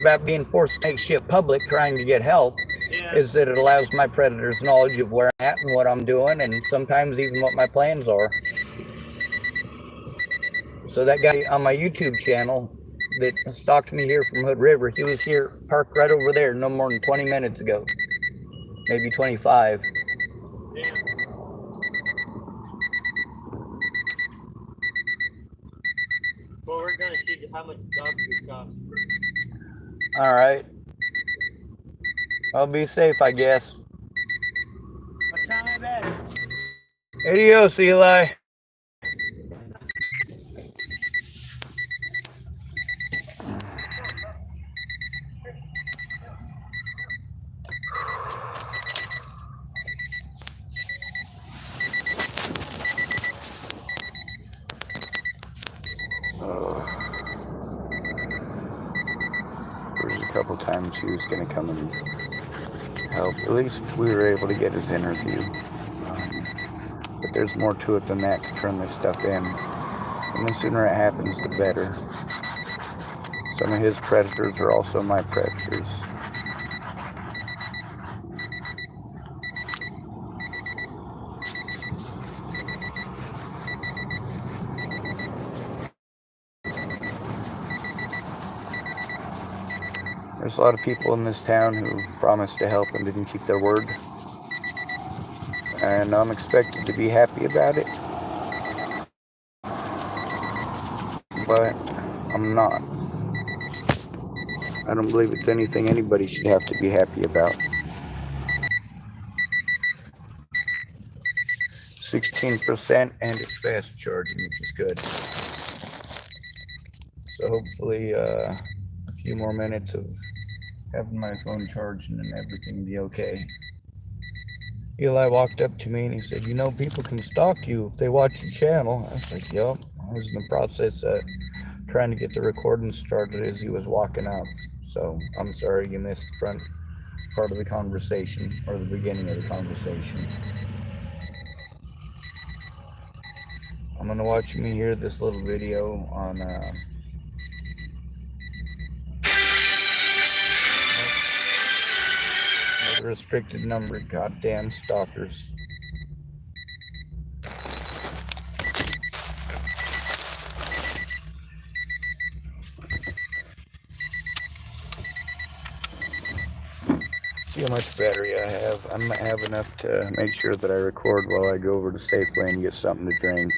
about being forced to make shit public trying to get help Yeah. is that it allows my predators knowledge of where I'm at and what I'm doing, and sometimes even what my plans are. So that guy on my YouTube channel that stalked me here from Hood River, he was here parked right over there no more than 20 minutes ago, maybe 25. Yeah. Well, we're gonna see how much dog food costs. All right. I'll be safe, I guess. I try my best. Adios, Eli. There's a couple times he was going to come and help. At least we were able to get his interview. But there's more to it than that to turn this stuff in. And the sooner it happens, the better. Some of his predators are also my predators. There's a lot of people in this town who promised to help and didn't keep their word. And I'm expected to be happy about it. But I'm not. I don't believe it's anything anybody should have to be happy about. 16% and it's fast charging, which is good. So hopefully a few more minutes of having my phone charging and everything will be okay. Eli walked up to me and he said, "You know, people can stalk you if they watch your channel." I was like, "Yup." I was in the process of trying to get the recording started as he was walking up. So I'm sorry you missed the front part of the conversation or the beginning of the conversation. I'm gonna watch me hear this little video on the restricted number of goddamn stalkers. See how much battery I have. I might have enough to make sure that I record while I go over to Safeway and get something to drink.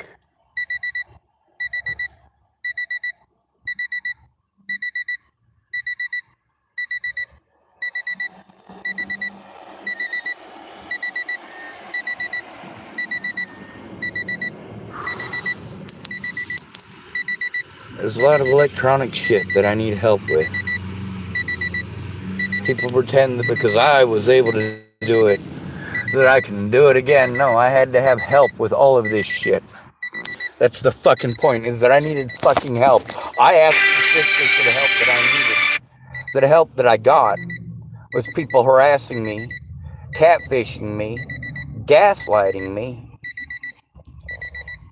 There's a lot of electronic shit that I need help with. People pretend that because I was able to do it, that I can do it again. No, I had to have help with all of this shit. That's the fucking point, is that I needed fucking help. I asked specifically for the help that I needed. The help that I got was people harassing me, catfishing me, gaslighting me,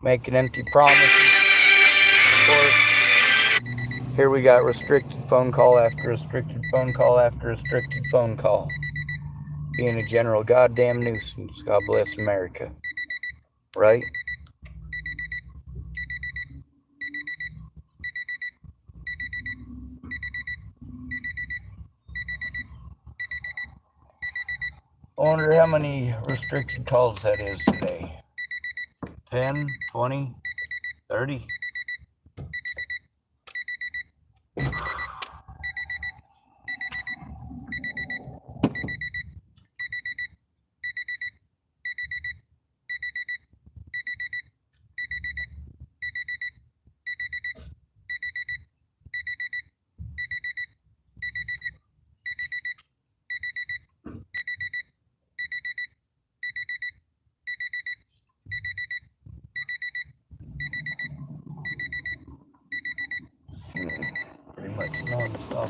making empty promises. Of course, here we got restricted phone call after restricted phone call after restricted phone call. Being a general goddamn nuisance. God bless America. Right? I wonder how many restricted calls that is today. 10, 20, 30? Pretty much non-stop.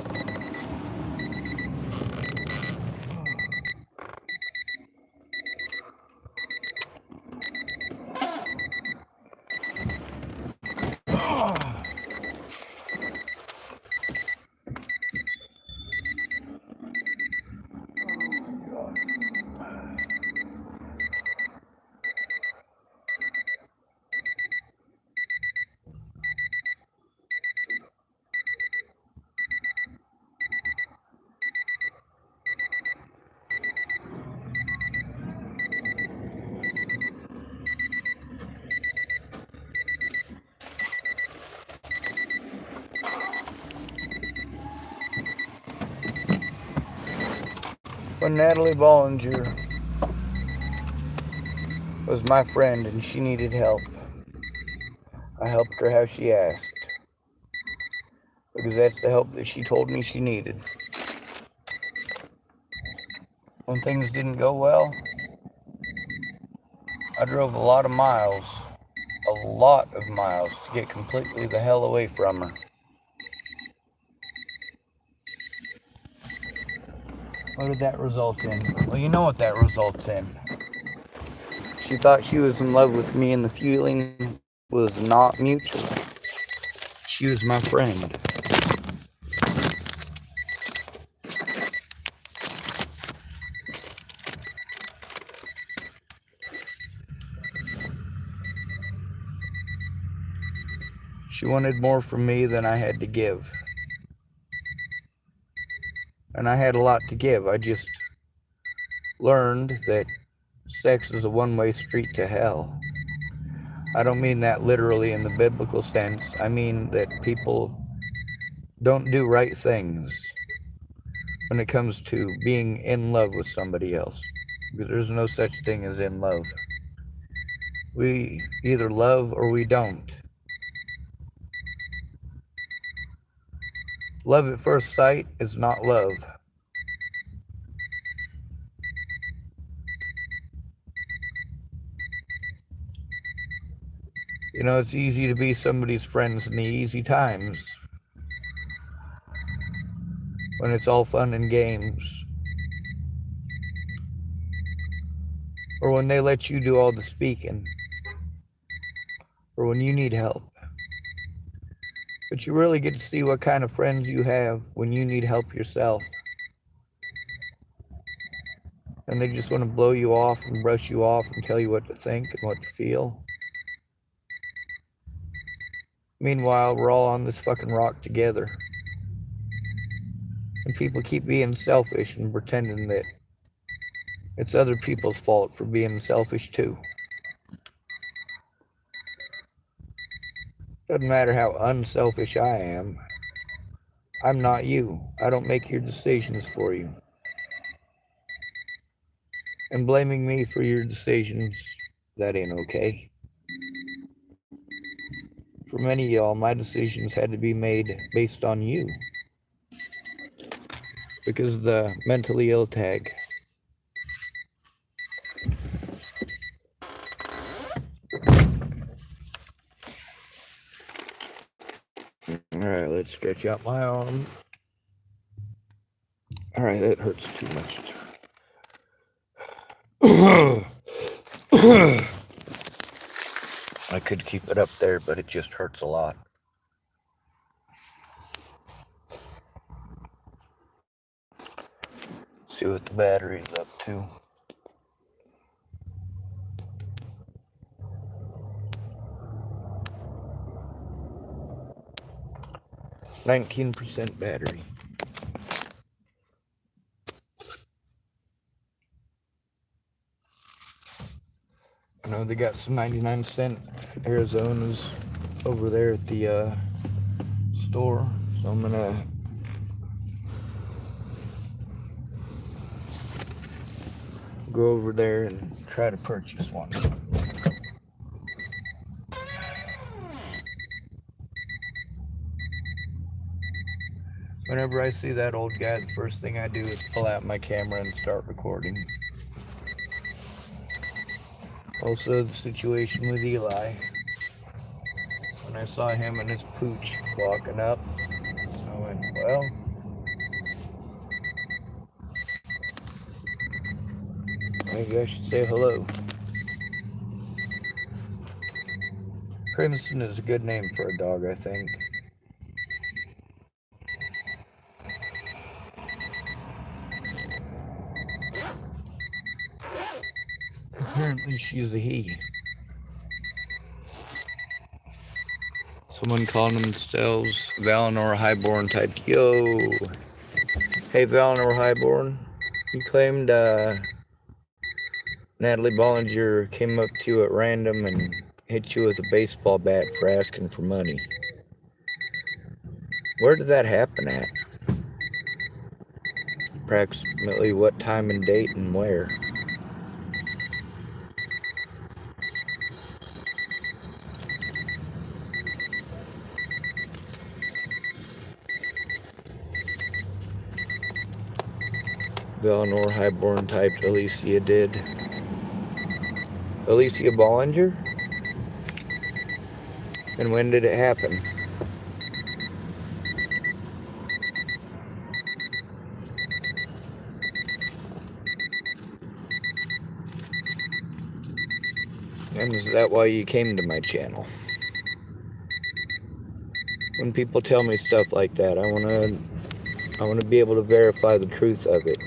When Natalie Bollinger was my friend and she needed help, I helped her how she asked. Because that's the help that she told me she needed. When things didn't go well, I drove a lot of miles to get completely the hell away from her. What did that result in? Well, you know what that results in. She thought she was in love with me and the feeling was not mutual. She was my friend. She wanted more from me than I had to give. And I had a lot to give. I just learned that sex is a one-way street to hell. I don't mean that literally in the biblical sense. I mean that people don't do right things when it comes to being in love with somebody else. Because there's no such thing as in love. We either love or we don't. Love at first sight is not love. You know, it's easy to be somebody's friends in the easy times, when it's all fun and games, or when they let you do all the speaking, or when you need help. But you really get to see what kind of friends you have when you need help yourself. And they just want to blow you off and brush you off and tell you what to think and what to feel. Meanwhile, we're all on this fucking rock together. And people keep being selfish and pretending that it's other people's fault for being selfish too. Doesn't matter how unselfish I am. I'm not you. I don't make your decisions for you. And blaming me for your decisions, that ain't okay. For many of y'all, my decisions had to be made based on you. Because of the mentally ill tag. Alright, let's stretch out my arm. Alright, that hurts too much. I could keep it up there, but it just hurts a lot. See what the battery's up to. %, battery. I know they got some 99-cent Arizonas over there at the store, so I'm gonna go over there and try to purchase one. Whenever I see that old guy, the first thing I do is pull out my camera and start recording. Also, the situation with Eli. When I saw him and his pooch walking up, I went, well, maybe I should say hello. Crimson is a good name for a dog, I think. Apparently she's a he. Someone calling themselves Valinor Highborn typed, yo. Hey Valinor Highborn, you claimed Natalie Bollinger came up to you at random and hit you with a baseball bat for asking for money. Where did that happen at? approximately what time and date and where. Eleanor Highborn typed Alicia did. Alicia Bollinger? And when did it happen? And is that why you came to my channel? When people tell me stuff like that, I want to be able to verify the truth of it.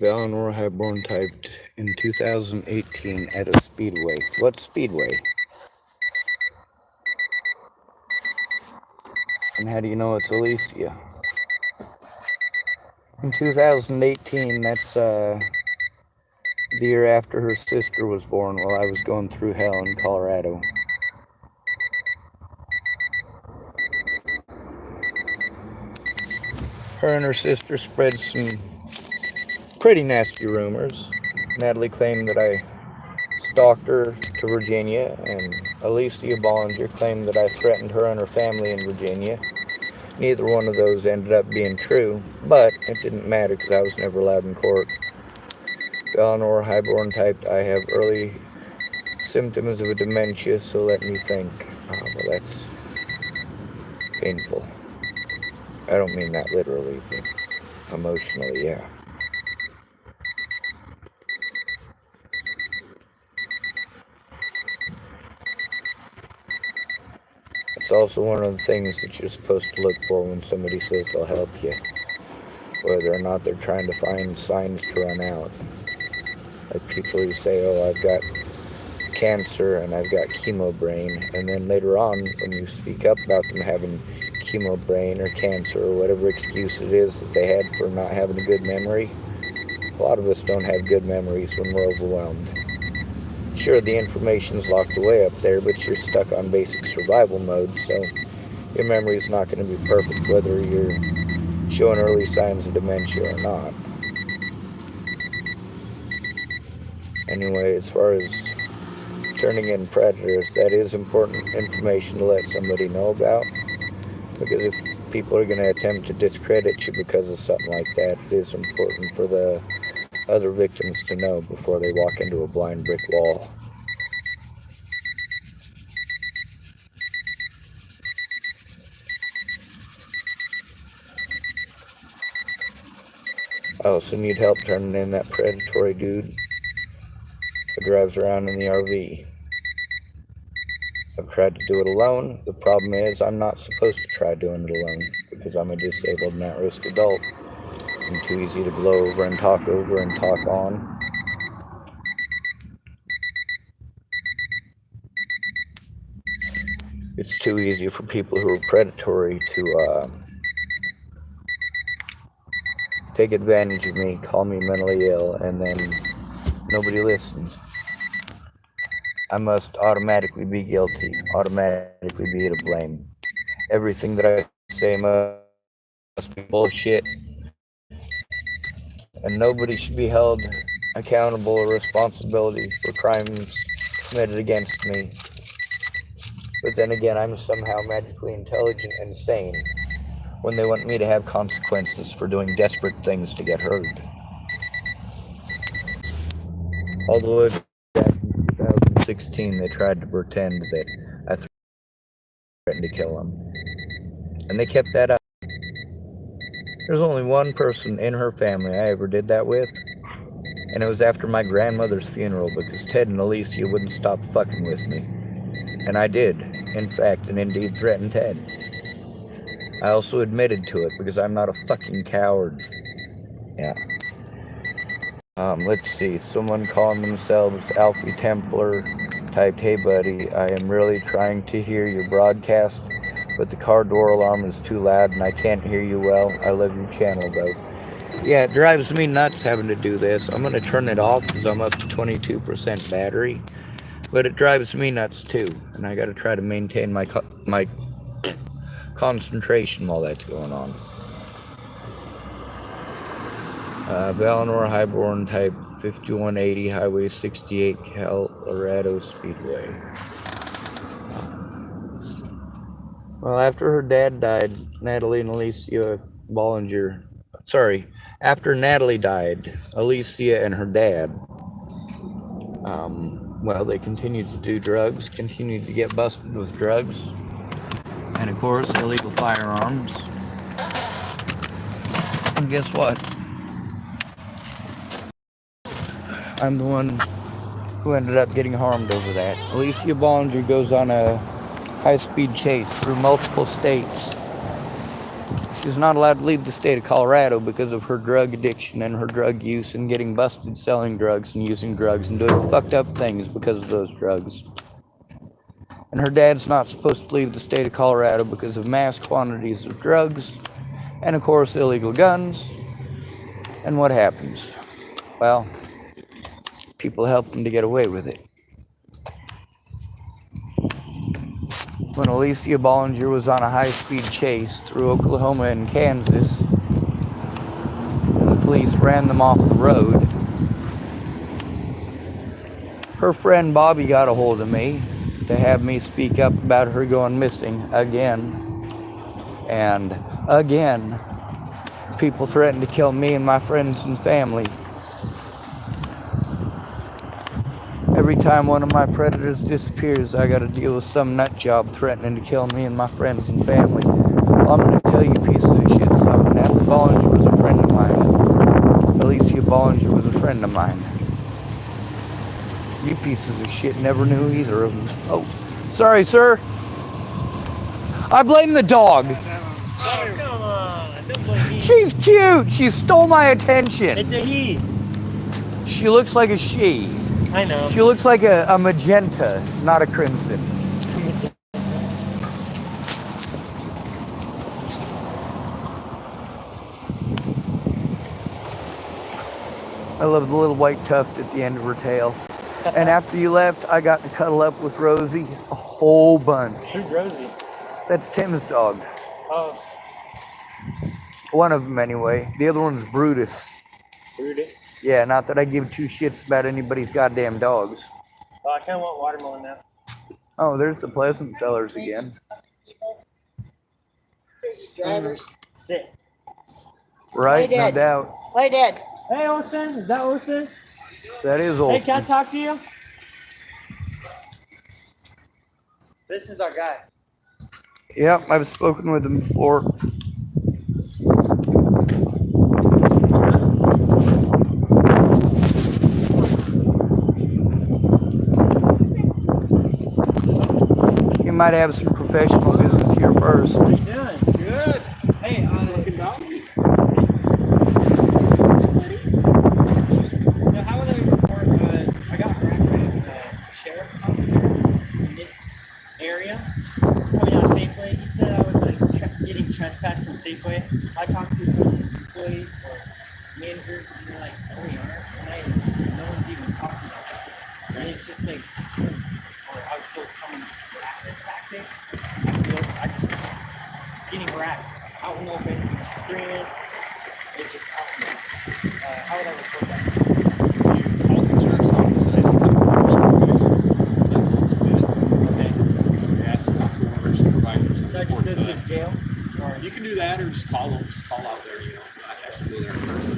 Eleanor Highborn typed in 2018 at a speedway. What speedway? And how do you know it's Alicia? In 2018, that's the year after her sister was born while I was going through hell in Colorado. Her and her sister spread some pretty nasty rumors. Natalie claimed that I stalked her to Virginia, and Alicia Bollinger claimed that I threatened her and her family in Virginia. Neither one of those ended up being true, but it didn't matter because I was never allowed in court. Eleanor Highborn typed, I have early symptoms of a dementia, so let me think. Well, that's painful. I don't mean that literally, but emotionally, yeah. It's also one of the things that you're supposed to look for when somebody says they'll help you, whether or not they're trying to find signs to run out. Like people who say, oh, I've got cancer and I've got chemo brain, and then later on when you speak up about them having chemo brain or cancer or whatever excuse it is that they had for not having a good memory, a lot of us don't have good memories when we're overwhelmed. Sure, the information's locked away up there, but you're stuck on basic survival mode, so your memory's not going to be perfect whether you're showing early signs of dementia or not. Anyway, as far as turning in predators, that is important information to let somebody know about, because if people are going to attempt to discredit you because of something like that, it is important for the other victims to know before they walk into a blind brick wall. I also need help turning in that predatory dude who drives around in the RV. I've tried to do it alone. The problem is I'm not supposed to try doing it alone because I'm a disabled and at-risk adult. I'm too easy to blow over and talk on. It's too easy for people who are predatory to take advantage of me, call me mentally ill, and then nobody listens. I must automatically be guilty, automatically be to blame. Everything that I say must be bullshit, and nobody should be held accountable or responsibility for crimes committed against me. But then again, I'm somehow magically intelligent and sane when they want me to have consequences for doing desperate things to get heard. Although back in 2016 they tried to pretend that I threatened to kill them, and they kept that up. There's only one person in her family I ever did that with, and it was after my grandmother's funeral because Ted and Alicia wouldn't stop fucking with me. And I did, in fact, and indeed threaten Ted. I also admitted to it because I'm not a fucking coward. Yeah. Let's see. Someone calling themselves Alfie Templar typed, "Hey buddy, I am really trying to hear your broadcast, but the car door alarm is too loud and I can't hear you well. I love your channel though." Yeah, it drives me nuts having to do this. I'm going to turn it off because I'm up to 22% battery. But it drives me nuts too. And I got to try to maintain my concentration while that's going on. Valinor Highborn type 5180 Highway 68 Colorado Speedway. Well, after her dad died, Natalie and Alicia Bollinger... Sorry, after Natalie died, Alicia and her dad... well, they continued to do drugs, continued to get busted with drugs, and of course, illegal firearms. And guess what? I'm the one who ended up getting harmed over that. Alicia Bollinger goes on a high-speed chase through multiple states. She's not allowed to leave the state of Colorado because of her drug addiction and her drug use and getting busted selling drugs and using drugs and doing fucked up things because of those drugs. And her dad's not supposed to leave the state of Colorado because of mass quantities of drugs and, of course, illegal guns. And what happens? Well, people help them to get away with it. When Alicia Bollinger was on a high-speed chase through Oklahoma and Kansas, and the police ran them off the road, her friend Bobby got a hold of me to have me speak up about her going missing again. And again, people threatened to kill me and my friends and family. Every time one of my predators disappears, I gotta deal with some nut job threatening to kill me and my friends and family. Well, I'm gonna tell you pieces of shit something. Natalie Bollinger was a friend of mine. Alicia Bollinger was a friend of mine. You pieces of shit never knew either of them. Oh, sorry, sir. I blame the dog. Oh, come on. Don't blame me. She's cute. She stole my attention. It's a he. She looks like a she. I know. She looks like a magenta, not a crimson. I love the little white tuft at the end of her tail. And after you left, I got to cuddle up with Rosie a whole bunch. Who's Rosie? That's Tim's dog. Oh, One of them, anyway. The other one's Brutus. Brutus. Yeah, not that I give two shits about anybody's goddamn dogs. Oh, I kind of want watermelon now. Oh, there's the Pleasant Fellers again. Drivers. Sit. Right, Hey, no Dad. doubt. Hey, Dad. Hey, Olsen. Is that Olsen? That is Hey, Olsen. can I talk to you? This is our guy. Yep, I've spoken with him before. You might have some professional business here first. How you doing? Good. Hey, so how would I report? I got harassed by a sheriff officer in this area coming out of Safeway. He said I was like getting trespassed from Safeway. I talked to some employees or managers, and they're like, "Oh, we are," and no one's even talking about that. And it's just like, or I was still coming harassment tactics. I just getting harassed. I don't know if anything's screaming. It's just how would I report that? You call the sheriff's office and ask them for license with Okay. you ask to talk to one of our supervisors. So I just go to jail? Or You can do that or just call them, just call out there, you know, not actually go there in person.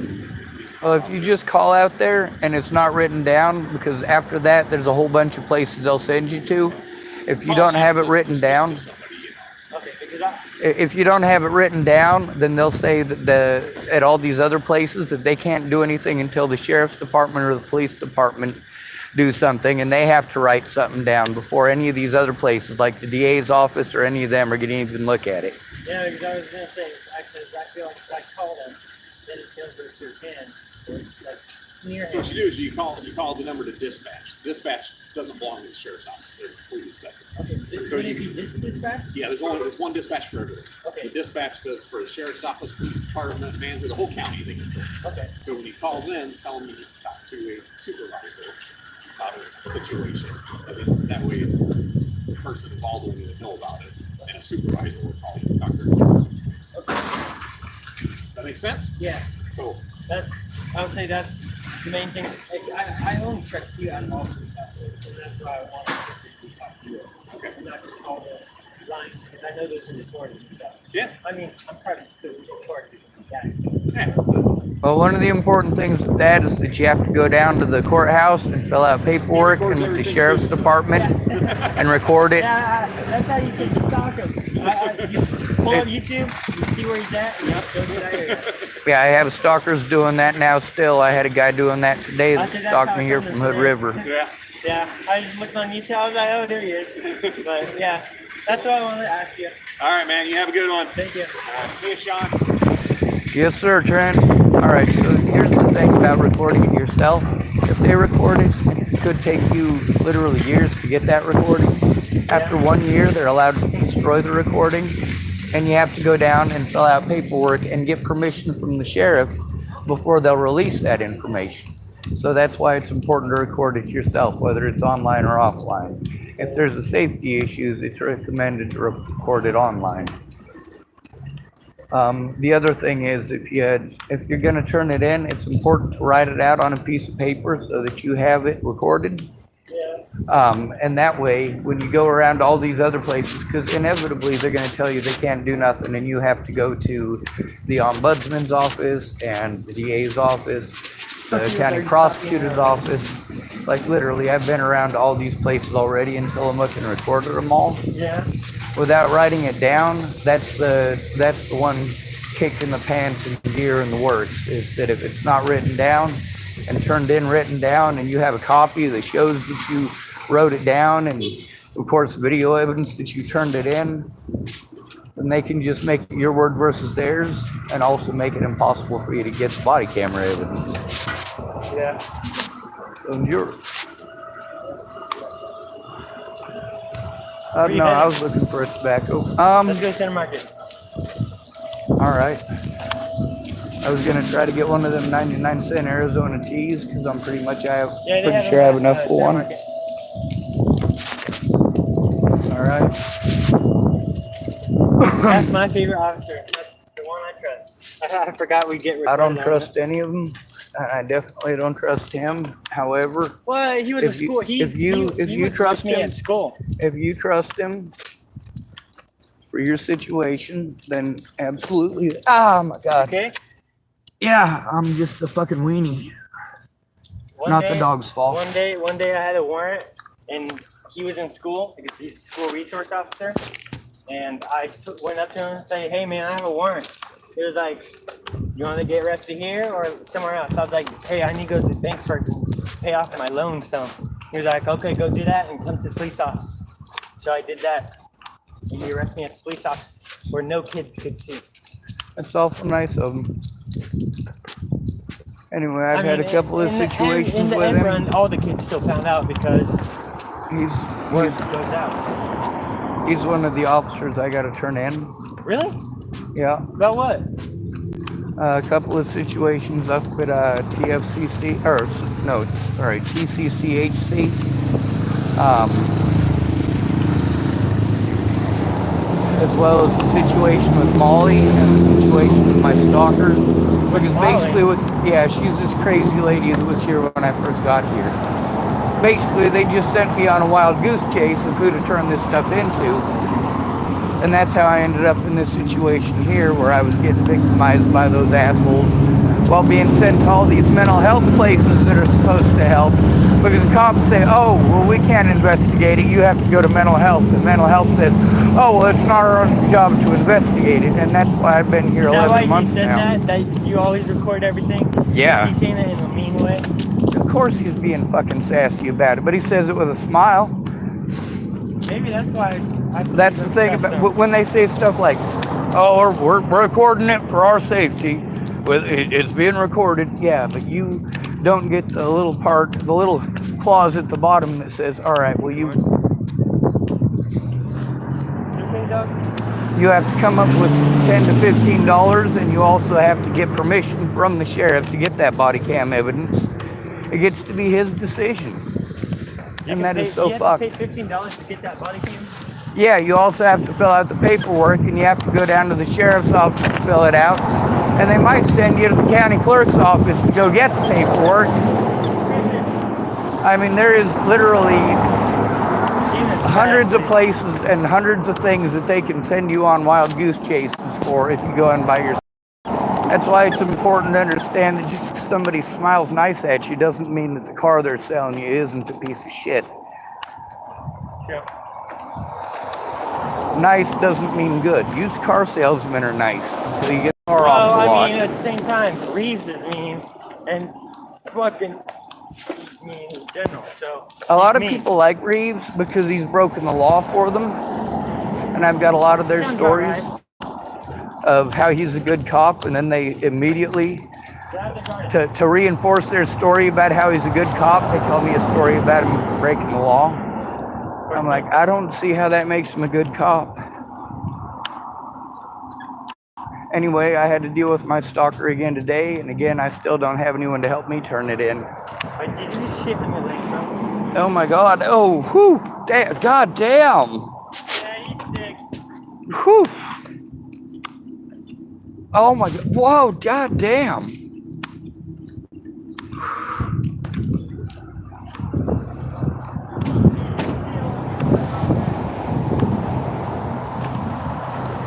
Well, if you just call out there and it's not written down, because after that there's a whole bunch of places they'll send you to. If you don't have it written down, okay, because I if you don't have it written down, then they'll say that at all these other places that they can't do anything until the sheriff's department or the police department do something, and they have to write something down before any of these other places, like the DA's office or any of them, are going to even look at it. Yeah, because I was gonna say, I feel like if I call them, then it's gonna go through can, or like smear So him. what you do is you call the number to dispatch. Dispatch doesn't belong to the sheriff's office. They're completely separate. Okay, So would you it be this dispatch? Yeah, there's one dispatch for everything. Okay. The dispatch does for the sheriff's office, police department, Manza, the whole county they control. Okay. So when you call them, tell them you need to talk to a supervisor about a situation. And then that way the person involved will need to know about it. And a supervisor will call you and talk to her. Does that make sense? Yeah. Cool. I would say that's the main thing. Like, I only trust you out of officers that way, and that's why I want to specifically talk to you. Okay. And not just call the line, because I know those are recorded and stuff. Yeah. I mean, I'm probably still recorded. Yeah. Well, one of the important things with that is that you have to go down to the courthouse and fill out paperwork and with the sheriff's department and record it. Yeah, that's how you can stalk him. You pull up YouTube, you see where he's at, and you go to that area. Yeah, I have stalkers doing that now still. I had a guy doing that today that stalked me here from Hood River. Yeah. Yeah, I just looked on YouTube, I was like, oh, there he is. But yeah, that's what I wanted to ask you. All right, man. You have a good one. Thank you. See you, Sean. Yes, sir, Trent. All right, so here's the thing about recording it yourself. If they record it, it could take you literally years to get that recording. After 1 year, they're allowed to destroy the recording, and you have to go down and fill out paperwork and get permission from the sheriff before they'll release that information. So that's why it's important to record it yourself, whether it's online or offline. If there's a safety issues, it's recommended to record it online. The other thing is, if you're going to turn it in, it's important to write it out on a piece of paper so that you have it recorded. And that way, when you go around all these other places, because inevitably they're going to tell you they can't do nothing, and you have to go to the ombudsman's office and the DA's office, the county prosecutor's office. Like literally, I've been around all these places already in Tillamook and recorded them all. Yeah. Without writing it down, that's the one kick in the pants and gear in the works, is that if it's not written down and turned in written down, and you have a copy that shows that you wrote it down, and of course video evidence that you turned it in, then they can just make it your word versus theirs, and also make it impossible for you to get the body camera evidence. Yeah. And no, I was looking for a tobacco. Let's go to Center Market. All right. I was gonna try to get one of them 99-cent Arizona teas because I'm pretty sure I have enough for one. All right. That's my favorite officer. That's the one I trust. I forgot we get. I don't trust any of them. I definitely don't trust him. However, well, he was in school. If you trust him at school, if you trust him for your situation, then absolutely. Oh my God. okay. Yeah, I'm just a fucking weenie. The dog's fault. One day I had a warrant, and he was in school because he's a school resource officer. And I went up to him and said, "Hey man, I have a warrant." He was like, "You want to get arrested here or somewhere else?" I was like, "Hey, I need to go to the bank first and pay off my loan." So he was like, "Okay, go do that and come to the police office." So I did that. And he arrested me at the police office where no kids could see. That's awful nice of him. Anyway, I've had a couple of situations in the with end him. run, all the kids still found out because word he's goes out. he's one of the officers I got to turn in. Really? Yeah. About what? A couple of situations up at TCCHC. As well as the situation with Molly and the situation with my stalker. Because basically, she's this crazy lady that was here when I first got here. Basically, they just sent me on a wild goose chase of who to turn this stuff into. And that's how I ended up in this situation here, where I was getting victimized by those assholes while being sent to all these mental health places that are supposed to help. Because the cops say, "Oh, well, we can't investigate it. You have to go to mental health." And mental health says, "Oh, well, it's not our job to investigate it." And that's why I've been here 11 months now. Is that why he said that you always record everything? Yeah. Is he saying that in a mean way? Of course he's being fucking sassy about it, but he says it with a smile. Maybe that's why. That's the thing about when they say stuff like, Oh, we're recording it for our safety. It's being recorded, yeah, but you don't get the little part, the little clause at the bottom that says, all right, well, you have to come up with $10 to $15, and you also have to get permission from the sheriff to get that body cam evidence. It gets to be his decision. And that is so fucked. You have to pay $15 to get that body cam? Yeah, you also have to fill out the paperwork, and you have to go down to the sheriff's office to fill it out. And they might send you to the county clerk's office to go get the paperwork. I mean, there is literally hundreds of places and hundreds of things that they can send you on wild goose chases for if you go in by yourself. That's why it's important to understand that just because somebody smiles nice at you doesn't mean that the car they're selling you isn't a piece of shit. Sure. Nice doesn't mean good. Used car salesmen are nice until you get the car off the lot. I mean, at the same time, Reeves is mean, and fucking he's mean in general. So a lot of people like Reeves because he's broken the law for them, and I've got a lot of their stories of how he's a good cop, and then they immediately, to reinforce their story about how he's a good cop, they tell me a story about him breaking the law. I'm like, I don't see how that makes him a good cop. Anyway, I had to deal with my stalker again today, and again, I still don't have anyone to help me turn it in. I did this shit in my leg, bro. Oh my god, oh, whew, god damn. Yeah, he's sick. Whew. Oh my god, whoa, god damn.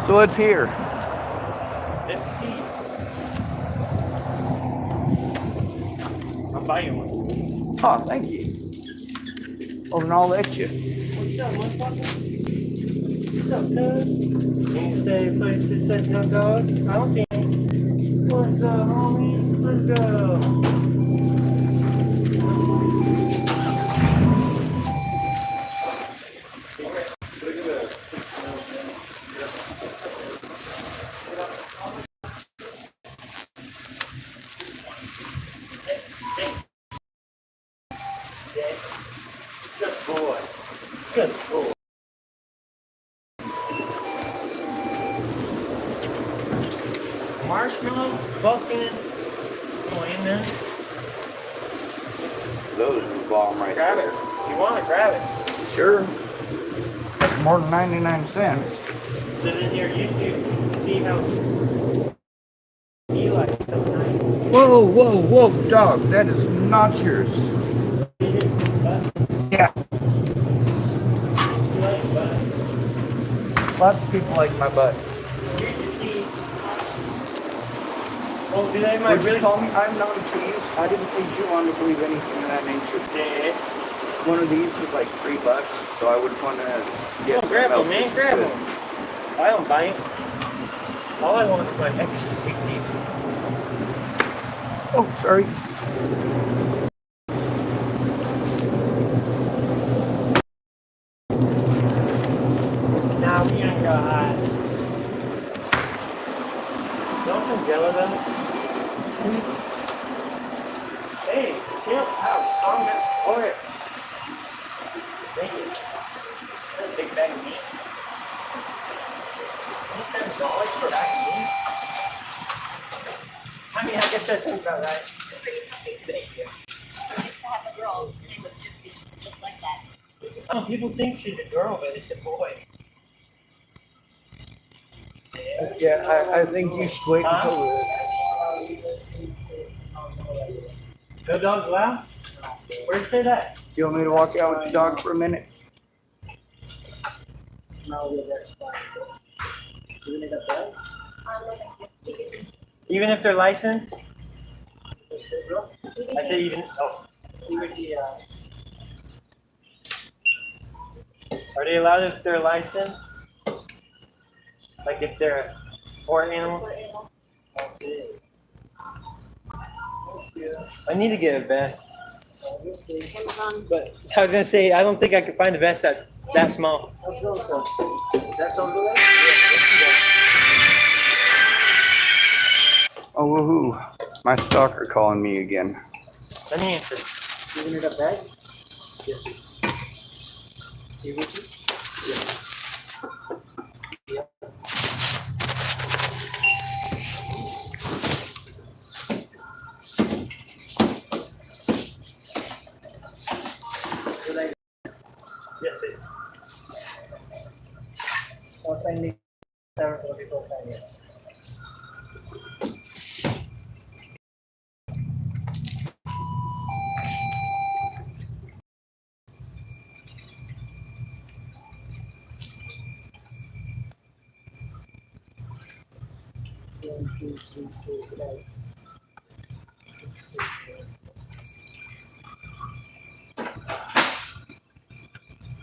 So it's here. 15. I'll buy you one. Oh, thank you. Well, then I'll let you. What's up, motherfucker? What's up, cuz? Can you say place to set no dog? I don't see any. What's up, homie? Let's go. Good boy. Good boy. Marshmallow, bucking, go in there. Those are the bomb right Grab there. it. You want to grab it. Sure. More than 99 cents. So then your YouTube, see how Eli is so nice. Whoa, whoa, whoa, dog. That is not yours. Yeah. You like butt? Lots of people like my butt. Here's your teeth. Oh, do they might Would you really call me? I'm not a tease. I didn't think you wanted to believe anything of that nature. say it? One of these is like $3, so I would want to get Oh, grab some them, man, milk. grab them. I don't bite. All I want is my extra sweet tea. Oh, sorry. Now we ain't got hot. Don't some jello though. Hey, chill out. Calm down. Pour it. Thank you. That's a big bag of meat. $27 for a bag of meat? I mean, I guess that sounds about right. Thank you. I used to have a girl, her name was Gypsy, she was just like that. Oh, people think she's a girl, but it's a boy. Yeah, I think you should wait until No dog allowed? Where'd you say that? you want me to walk out with the dog for a minute? Even if they're licensed? I said even, oh. Are they allowed if they're licensed? Like if they're sport animals? I need to get a vest. But I was gonna say, I don't think I could find a vest that's that small. That's all good. Oh, woohoo. My stalker calling me again. Let me answer. Giving it up bag? Yes, please. You with you? Yeah. Yes, please.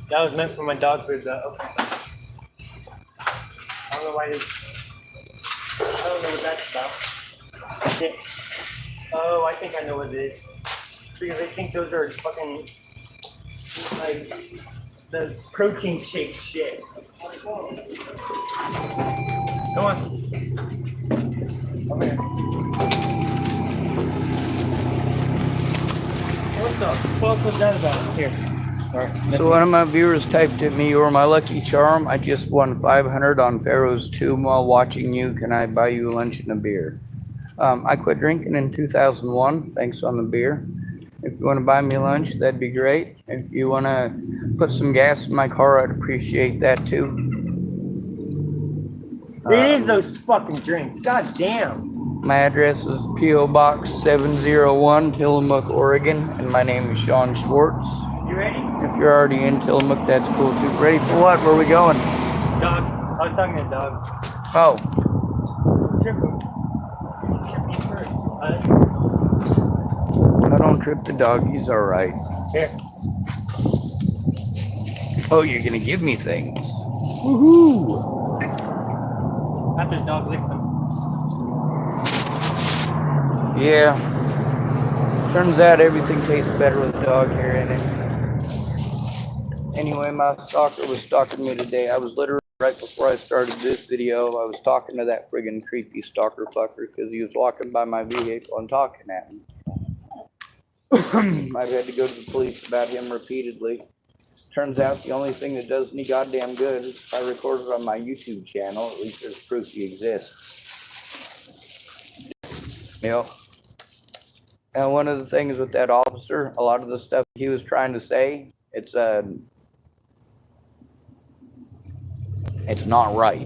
That was meant for my dog food, though. I don't know why this. I don't know what that's about. Yeah. Oh, I think I know what it is. Because I think those are fucking like the protein shake shit. Come on. Come here. What the fuck was that about? Here. So one of my viewers typed at me, "You're my lucky charm. I just won 500 on Pharaoh's Tomb while watching you. Can I buy you lunch and a beer?" I quit drinking in 2001. Thanks on the beer. If you want to buy me lunch, that'd be great. If you want to put some gas in my car, I'd appreciate that too. It is those fucking drinks. God damn. My address is P.O. Box 701, Tillamook, Oregon, and my name is Sean Schwartz. You ready? If you're already in Tillamook, that's cool too. Ready for what? Where are we going? Dog. I was talking to the dog. Oh, Trip him. Trip me first. I don't trip the dog. He's all right. Here. Oh, you're gonna give me things. Woohoo! After the dog licks him. Yeah. Turns out everything tastes better with a dog hair in it. Anyway, my stalker was stalking me today. I was literally, right before I started this video, I was talking to that friggin' creepy stalker fucker because he was walking by my vehicle and talking at me. I've had to go to the police about him repeatedly. Turns out the only thing that does me goddamn good is if I record it on my YouTube channel, at least there's proof he exists. Yep. And one of the things with that officer, a lot of the stuff he was trying to say, it's not right.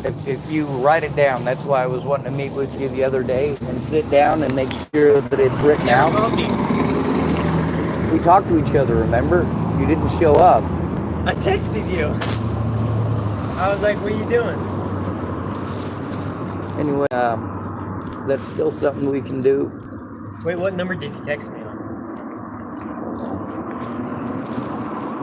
If you write it down, that's why I was wanting to meet with you the other day and sit down and make sure that it's written out. We talked to each other, remember? You didn't show up. I texted you. I was like, what are you doing? Anyway, that's still something we can do. Wait, what number did you text me on?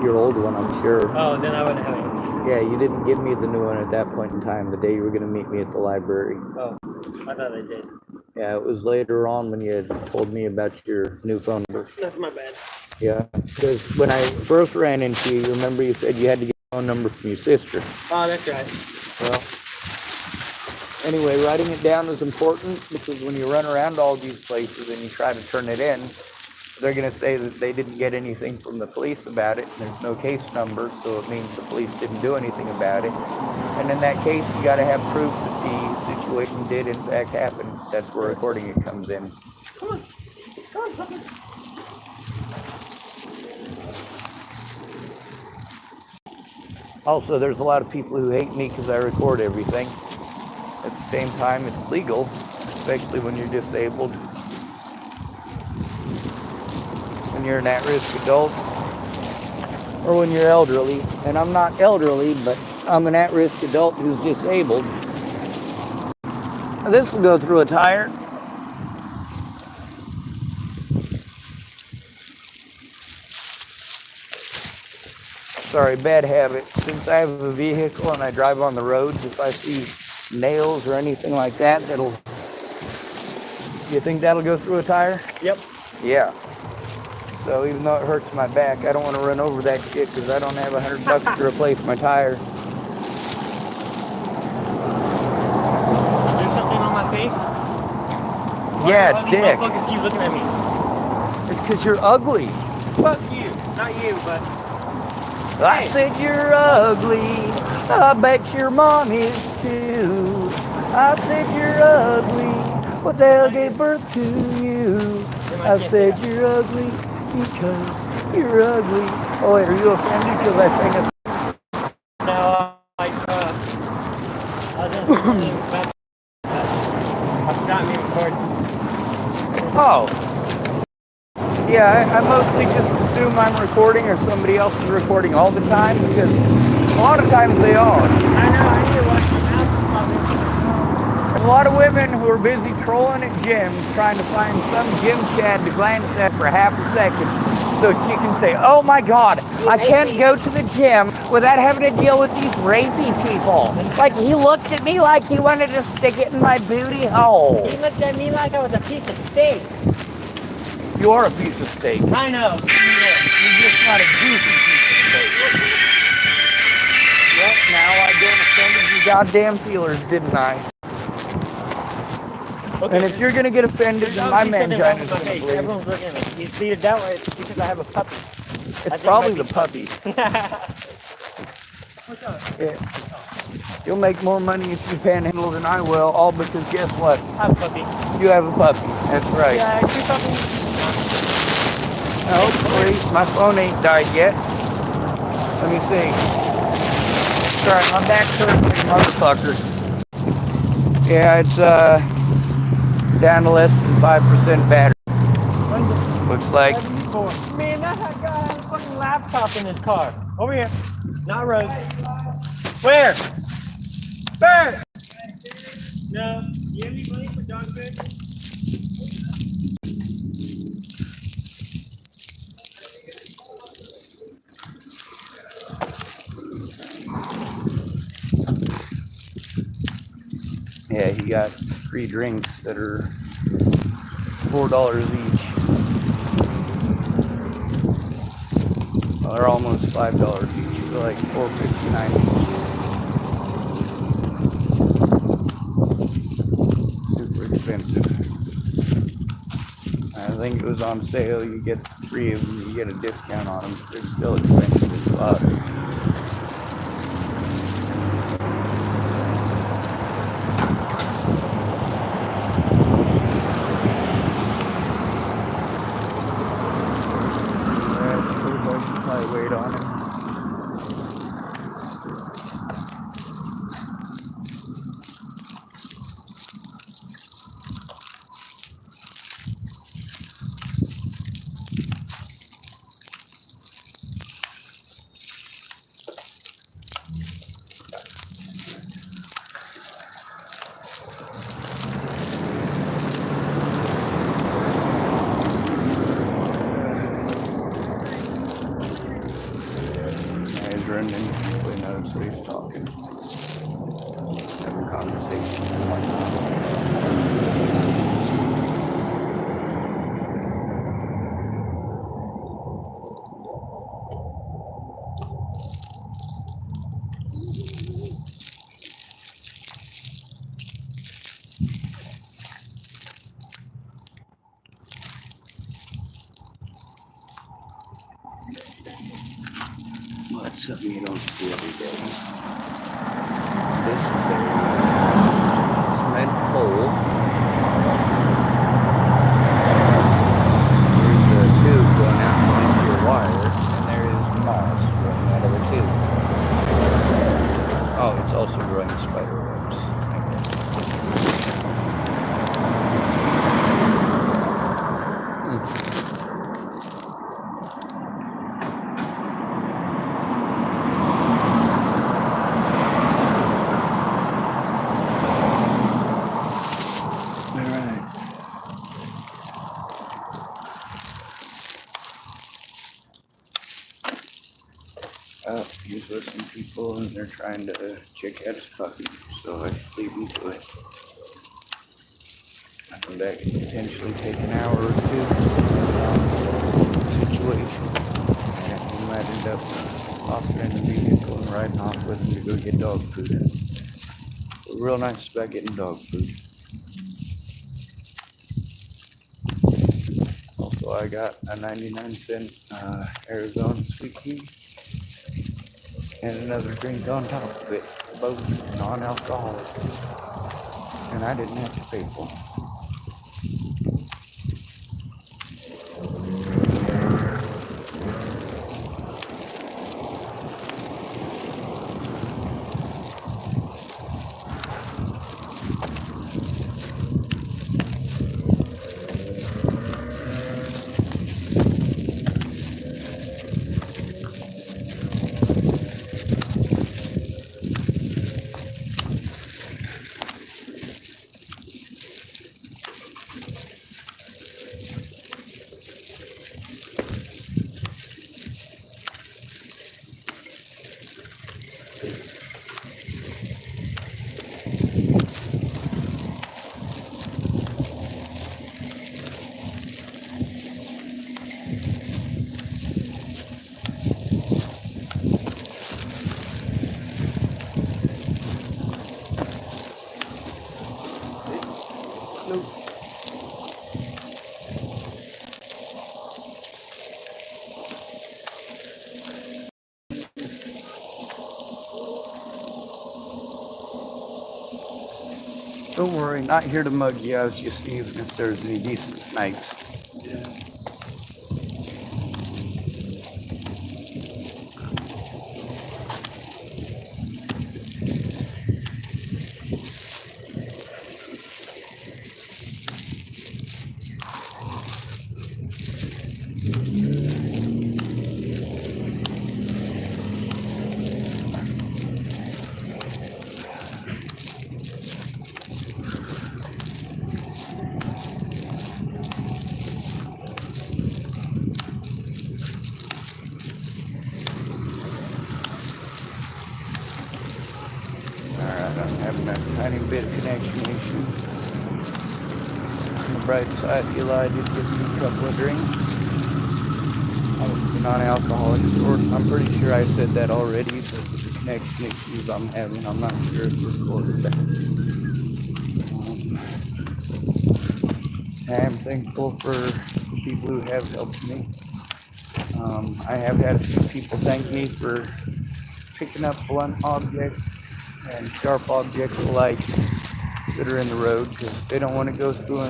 Your old one, I'm sure. Oh, then I wouldn't have it. Yeah, you didn't give me the new one at that point in time, the day you were going to meet me at the library. Oh, I thought I did. Yeah, it was later on when you had told me about your new phone number. That's my bad. Yeah, because when I first ran into you, remember you said you had to get a phone number from your sister. Oh, that's right. Well, anyway, writing it down is important because when you run around all these places and you try to turn it in, they're going to say that they didn't get anything from the police about it. And there's no case number, so it means the police didn't do anything about it. And in that case, you got to have proof that the situation did in fact happen. That's where recording it comes in. Come on. Come on, puppy. Also, there's a lot of people who hate me because I record everything. At the same time, it's legal, especially when you're disabled. When you're an at-risk adult, or when you're elderly. And I'm not elderly, but I'm an at-risk adult who's disabled. This will go through a tire. Sorry, bad habit. Since I have a vehicle and I drive on the roads, if I see nails or anything like that, you think that'll go through a tire? Yep. Yeah. So even though it hurts my back, I don't want to run over that shit because I don't have $100 to replace my tire. There's something on my Yeah, Why do dick. motherfuckers keep looking at me? It's because you're ugly. Fuck you. Not you, but I said you're ugly. I bet your mom is too. I said you're ugly. What the hell gave birth to you? I said you're ugly because you're ugly. Oh wait, are you offended because I sang a... no, I was in something about I forgot me recording. Oh. Yeah, I mostly just assume I'm recording or somebody else is recording all the time because a lot of times they are. I know, I need to wash my mouth. There's a lot of women who are busy trolling at gyms trying to find some gym chad to glance at for half a second so she can say, oh my god, I can't go to the gym without having to deal with these rapey people. Like he looked at me like he wanted to stick it in my booty hole. He looked at me like I was a piece of steak. You are a piece of steak. I know. You're just not a juicy piece of steak. Yep, now I damn offended your goddamn feelers, didn't I? Okay, And if you're gonna get offended, then my mangina's gonna bleed. Everyone's looking at me. It's either that way, it's because I have a puppy. It's probably the puppy. Yeah. You'll make more money if you panhandle than I will, all because guess what? I have a puppy. You have a puppy. That's right. Yeah, I have two puppies. Hopefully, my phone ain't died yet. Let me see. Sorry, my back's hurting like a motherfucker. Yeah, it's down to less than 5% battery. Looks like. Man, that guy has a fucking laptop in his car. Over here. Not Rose. Where? Where? No. You have any money for dog food? Yeah, he got 3 drinks that are $4 each. Well, they're almost $5 each. They're like $4.59 each. Super expensive. I think it was on sale. You get 3 of them, you get a discount on them. They're still expensive as fuck. Weight on it. He's running. He knows what he's talking. Having conversation. Well, that's something you don't see every day. This is a cement pole. There's a tube going out into your wire, and there is moss growing out of the tube. Oh, it's also growing spider webs, I guess. He's with some people and they're trying to check out his puppy, so I leave him to it. That could potentially take an hour or two situation. And we might end up hopping in the vehicle and riding off with him to go get dog food. We're real nice about getting dog food. So I got a 99-cent Arizona sweet tea and another drink on top of it, both non-alcoholic, and I didn't have to pay for them. Don't worry, not here to mug you. I was just seeing if there's any decent snipes. Alright, I'm having a tiny bit of connection issue. On the bright side, Eli did get me a couple of drinks. I was non-alcoholic sort. I'm pretty sure I said that already, but with the connection issues I'm having, I'm not sure if it's recorded that. I am thankful for the people who have helped me. I have had a few people thank me for picking up blunt objects and sharp objects alike that are in the road because they don't want to go through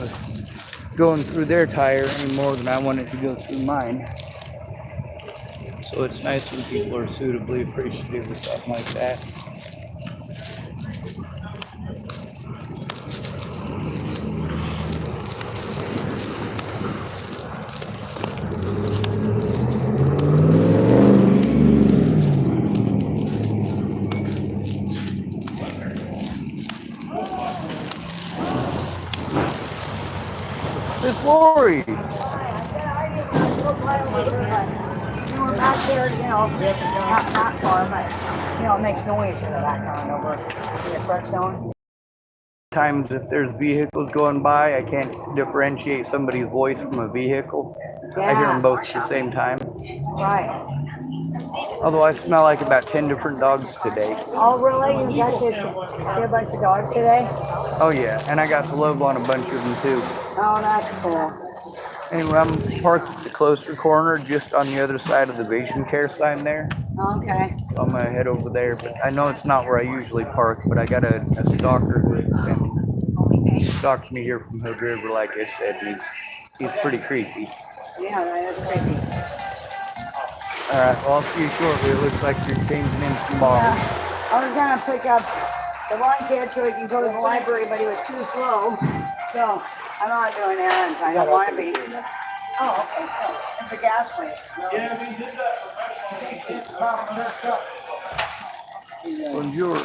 going through their tire any more than I want it to go through mine. So it's nice when people are suitably appreciative of stuff like that. Miss Lori. You were back there, not far, but, it makes noise in the background over the truck zone. Times if there's vehicles going by, I can't differentiate somebody's voice from a vehicle. I hear them both at the same time. Right. Although I smell like about 10 different dogs today. Oh, really? You got to see a bunch of dogs today? Oh yeah, and I got to love on a bunch of them too. Oh, that's cool. Anyway, I'm parked at the closer corner, just on the other side of the vision care sign there. Okay. So I'm gonna head over there, but I know it's not where I usually park, but I got a stalker who stalked me here from Hood River, like I said, and he's pretty creepy. Yeah, that is creepy. Alright, well, I'll see you shortly. It looks like you're changing in some bottles. I was gonna pick up the one kid so he can go to the library, but he was too slow. So I'm not doing errands. I don't want to be. Oh, okay. It's a gas waste. Yeah, we did that professionally. Bonjour.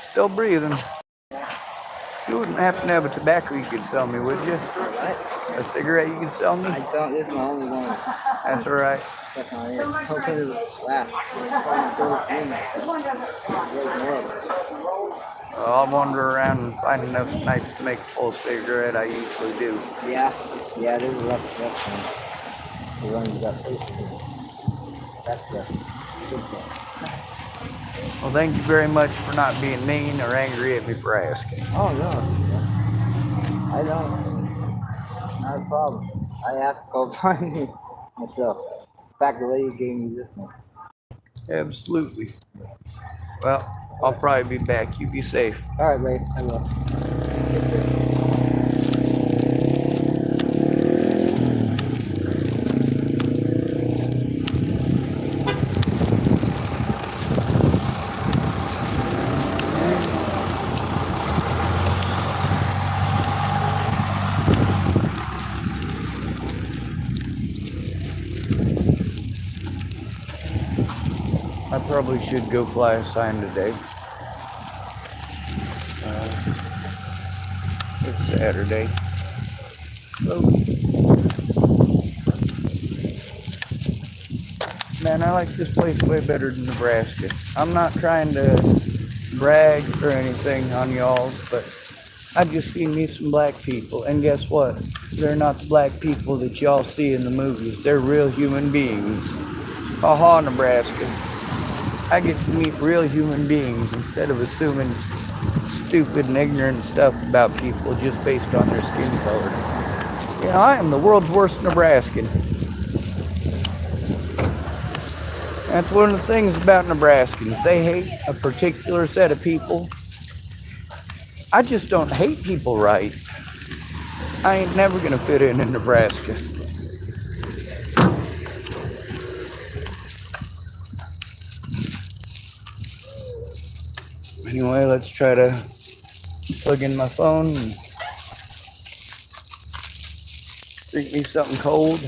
Still breathing. You wouldn't happen to have a tobacco you could sell me, would you? A cigarette you could sell me? I don't, this is my only one. That's alright. That's not it. Hopefully it'll last. Well, I'll wander around and find enough snipes to make a full cigarette. I usually do. Yeah, this is rough one. The one you got places. That's the good one. Well, thank you very much for not being mean or angry at me for asking. Oh, no. I don't. Not a problem. I have to go find me myself. In fact, the lady gave me this one. Absolutely. Well, I'll probably be back. You be safe. All right, babe. I will. I probably should go fly a sign today. It's Saturday. So, man, I like this place way better than Nebraska. I'm not trying to brag or anything on y'all, but I just seen me some black people, and guess what? They're not the black people that y'all see in the movies. They're real human beings. Haha, Nebraska. I get to meet real human beings instead of assuming stupid and ignorant stuff about people just based on their skin color. You know, I am the world's worst Nebraskan. That's one of the things about Nebraskans. They hate a particular set of people. I just don't hate people right. I ain't never gonna fit in Nebraska. Anyway, let's try to plug in my phone and drink me something cold.